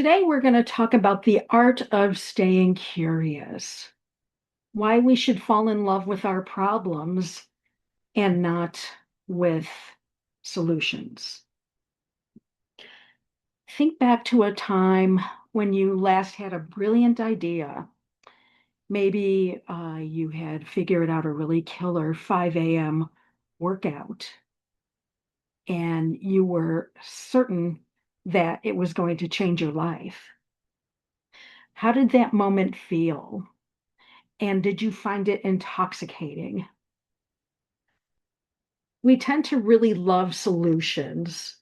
Today, we're going to talk about the art of staying curious, why we should fall in love with our problems and not with solutions. Think back to a time when you last had a brilliant idea. Maybe you had figured out a really killer 5 a.m. workout and you were certain that it was going to change your life. How did that moment feel? And did you find it intoxicating? We tend to really love solutions.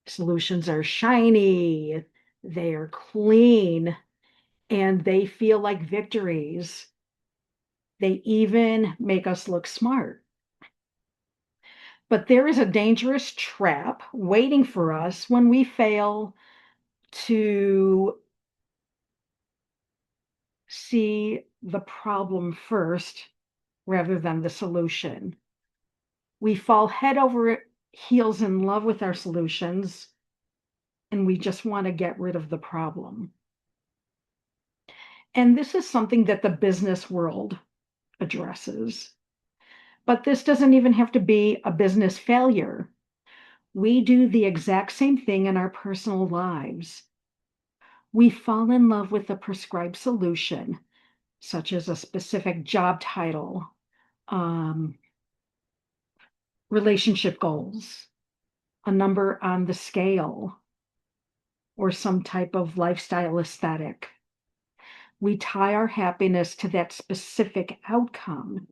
Solutions are shiny, they are clean, and they feel like victories. They even make us look smart. But there is a dangerous trap waiting for us when we fail to see the problem first rather than the solution. We fall head over heels in love with our solutions and we just want to get rid of the problem. And this is something that the business world addresses. But this doesn't even have to be a business failure. We do the exact same thing in our personal lives. We fall in love with a prescribed solution, such as a specific job title, um, relationship goals, a number on the scale, or some type of lifestyle aesthetic. We tie our happiness to that specific outcome.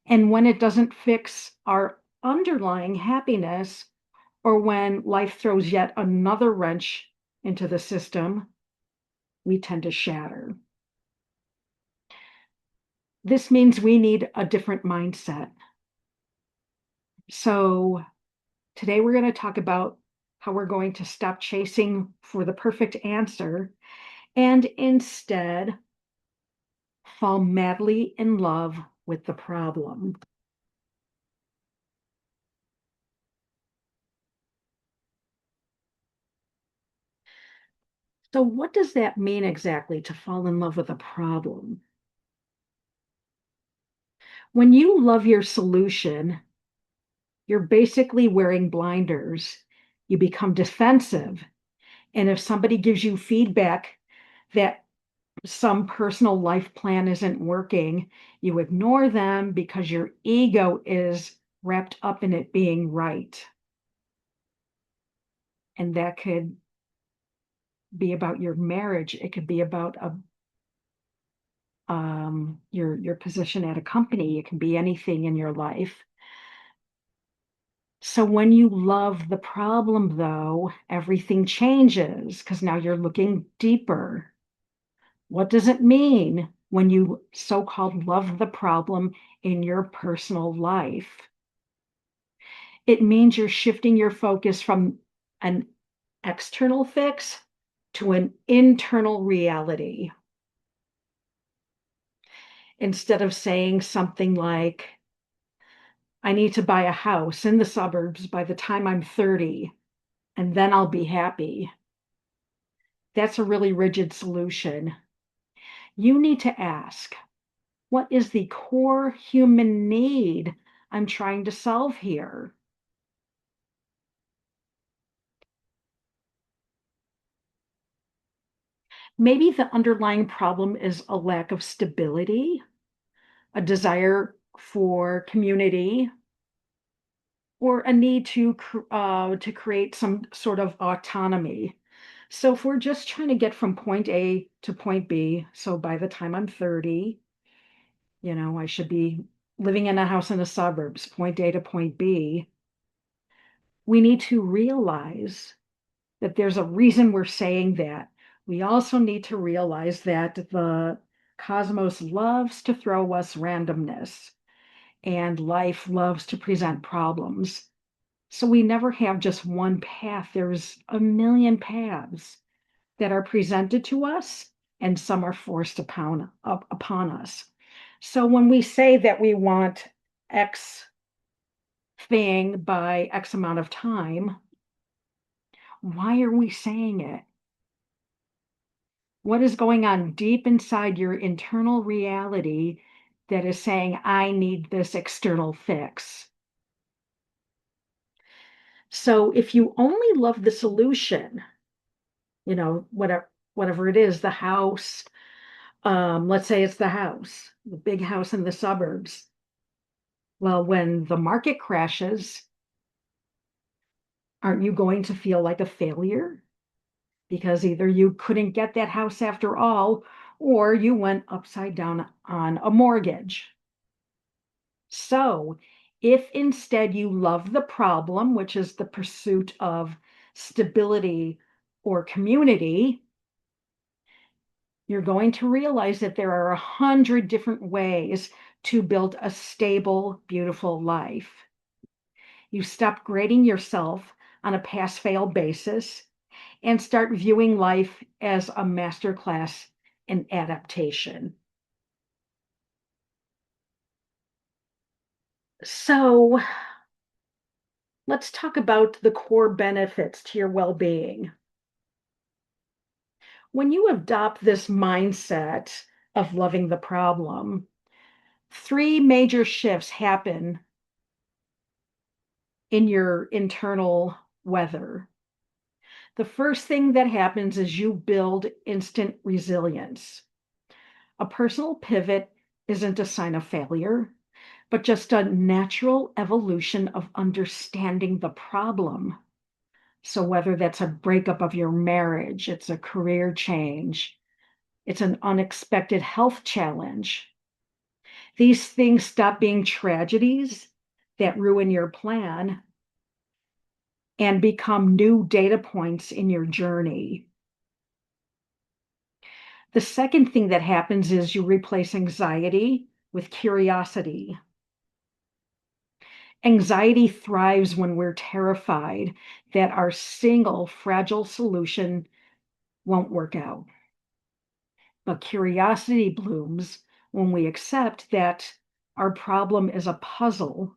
And when it doesn't fix our underlying happiness, or when life throws yet another wrench into the system, we tend to shatter. This means we need a different mindset. So today we're going to talk about how we're going to stop chasing for the perfect answer and instead fall madly in love with the problem. So, what does that mean exactly to fall in love with a problem? When you love your solution, you're basically wearing blinders. You become defensive. And if somebody gives you feedback that some personal life plan isn't working, you ignore them because your ego is wrapped up in it being right. And that could be about your marriage. It could be about your position at a company. It can be anything in your life. So when you love the problem, though, everything changes because now you're looking deeper. What does it mean when you so-called love the problem in your personal life? It means you're shifting your focus from an external fix to an internal reality. Instead of saying something like, I need to buy a house in the suburbs by the time I'm 30, and then I'll be happy. That's a really rigid solution. You need to ask, what is the core human need I'm trying to solve here? Maybe the underlying problem is a lack of stability, a desire for community, or a need to create some sort of autonomy. So if we're just trying to get from point A to point B, so by the time I'm 30, I should be living in a house in the suburbs, point A to point B. We need to realize that there's a reason we're saying that. We also need to realize that the cosmos loves to throw us randomness and life loves to present problems. So we never have just one path. There's a million paths that are presented to us, and some are forced upon us. So when we say that we want X thing by X amount of time, why are we saying it? What is going on deep inside your internal reality that is saying, I need this external fix? So if you only love the solution, whatever it is, the house, let's say it's the big house in the suburbs. Well, when the market crashes, aren't you going to feel like a failure? Because either you couldn't get that house after all, or you went upside down on a mortgage. So, if instead you love the problem, which is the pursuit of stability or community, you're going to realize that there are 100 different ways to build a stable, beautiful life. You stop grading yourself on a pass fail basis and start viewing life as a masterclass in adaptation. So, let's talk about the core benefits to your well being. When you adopt this mindset of loving the problem, three major shifts happen in your internal weather. The first thing that happens is you build instant resilience. A personal pivot isn't a sign of failure, but just a natural evolution of understanding the problem. So, whether that's a breakup of your marriage, it's a career change, it's an unexpected health challenge, these things stop being tragedies that ruin your plan and become new data points in your journey. The second thing that happens is you replace anxiety with curiosity. Anxiety thrives when we're terrified that our single fragile solution won't work out. But curiosity blooms when we accept that our problem is a puzzle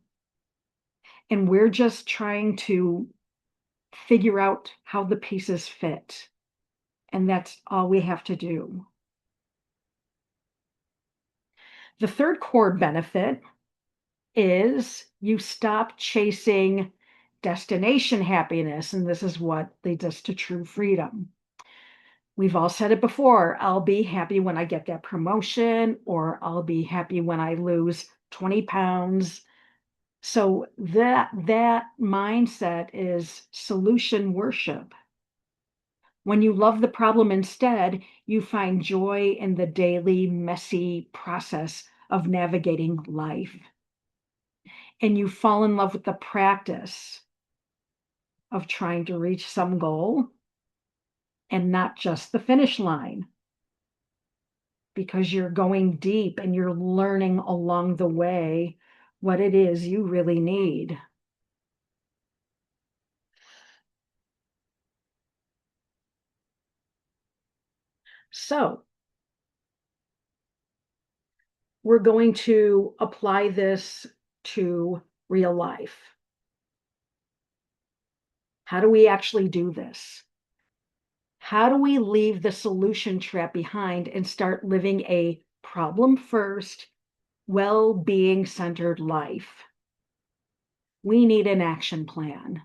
and we're just trying to figure out how the pieces fit. And that's all we have to do. The third core benefit is you stop chasing destination happiness. And this is what leads us to true freedom. We've all said it before. I'll be happy when I get that promotion, or I'll be happy when I lose 20 pounds. So that mindset is solution worship. When you love the problem instead, you find joy in the daily, messy process of navigating life. And you fall in love with the practice of trying to reach some goal and not just the finish line, because you're going deep and you're learning along the way what it is you really need. So, we're going to apply this to real life. How do we actually do this? How do we leave the solution trap behind and start living a problem first, well being centered life? We need an action plan.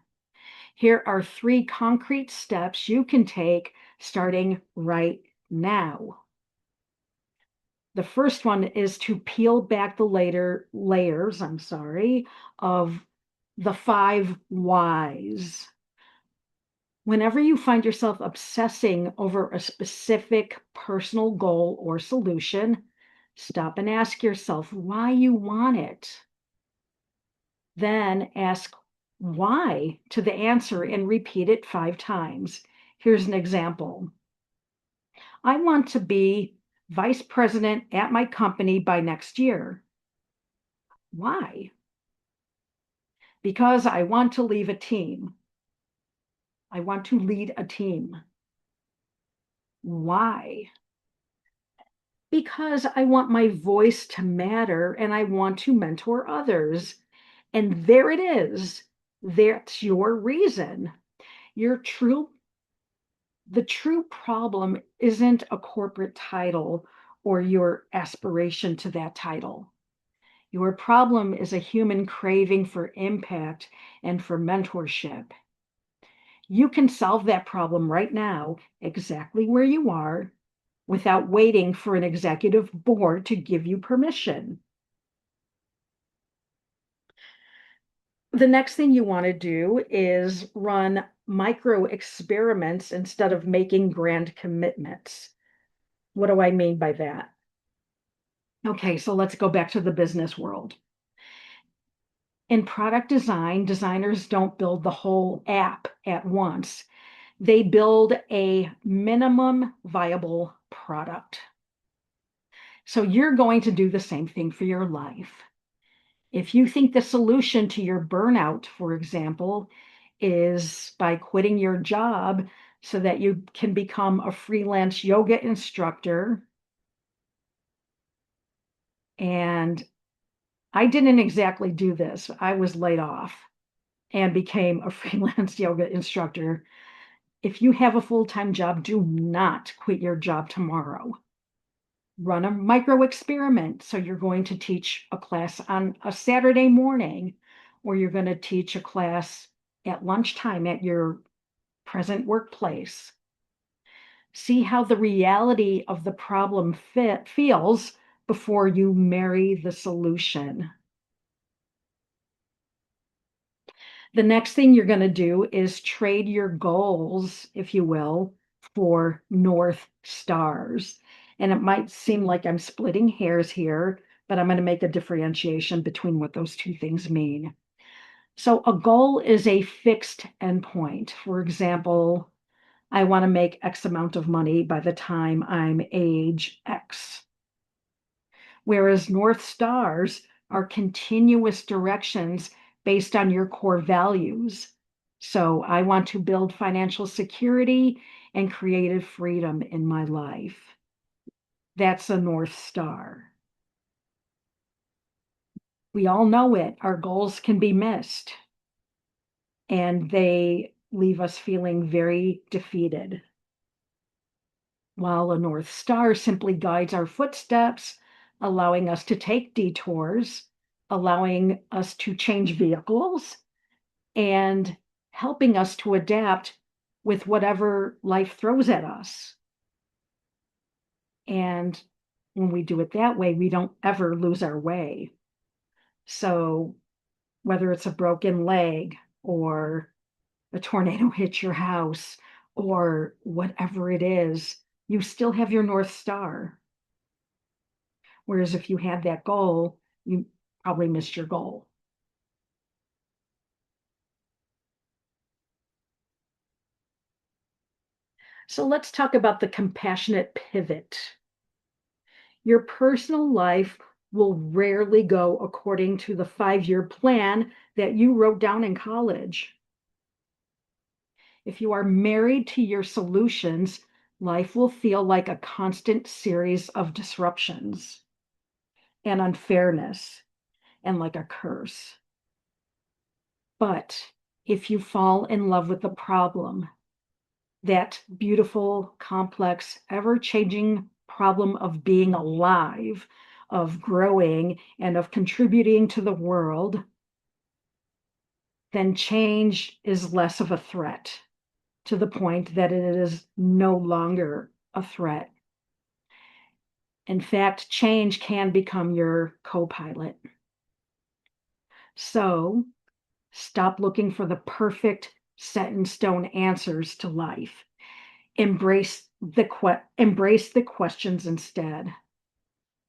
Here are 3 concrete steps you can take starting right now. The first one is to peel back the layers, of the 5 whys. Whenever you find yourself obsessing over a specific personal goal or solution, stop and ask yourself why you want it. Then ask why to the answer and repeat it 5 times. Here's an example. I want to be vice president at my company by next year. Why? Because I want to leave a team. I want to lead a team. Why? Because I want my voice to matter and I want to mentor others. And there it is. That's your reason. Your true The true problem isn't a corporate title or your aspiration to that title. Your problem is a human craving for impact and for mentorship. You can solve that problem right now, exactly where you are, without waiting for an executive board to give you permission. The next thing you want to do is run micro experiments instead of making grand commitments. What do I mean by that? Okay, so let's go back to the business world. In product design, designers don't build the whole app at once. They build a minimum viable product. So you're going to do the same thing for your life. If you think the solution to your burnout, for example, is by quitting your job so that you can become a freelance yoga instructor, and I didn't exactly do this. I was laid off and became a freelance yoga instructor. If you have a full-time job, do not quit your job tomorrow. Run a micro experiment. So you're going to teach a class on a Saturday morning, or you're going to teach a class at lunchtime at your present workplace. See how the reality of the problem feels before you marry the solution. The next thing you're going to do is trade your goals, if you will, for North Stars. And it might seem like I'm splitting hairs here, but I'm going to make a differentiation between what those two things mean. So a goal is a fixed endpoint. For example, I want to make X amount of money by the time I'm age X. Whereas North Stars are continuous directions based on your core values. So I want to build financial security and creative freedom in my life. That's a North Star. We all know it. Our goals can be missed, and they leave us feeling very defeated. While a North Star simply guides our footsteps, allowing us to take detours, allowing us to change vehicles, and helping us to adapt with whatever life throws at us. And when we do it that way, we don't ever lose our way. So whether it's a broken leg or a tornado hits your house or whatever it is, you still have your North Star. Whereas if you had that goal, you probably missed your goal. So let's talk about the compassionate pivot. Your personal life will rarely go according to the 5-year plan that you wrote down in college. If you are married to your solutions, life will feel like a constant series of disruptions and unfairness and like a curse. But if you fall in love with the problem, that beautiful, complex, ever changing problem of being alive, of growing, and of contributing to the world, then change is less of a threat to the point that it is no longer a threat. In fact, change can become your co pilot. So stop looking for the perfect set in stone answers to life. Embrace the questions instead.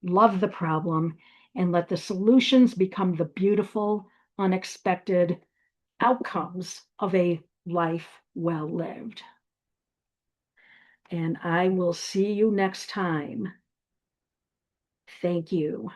Love the problem and let the solutions become the beautiful, unexpected outcomes of a life well lived. And I will see you next time. Thank you.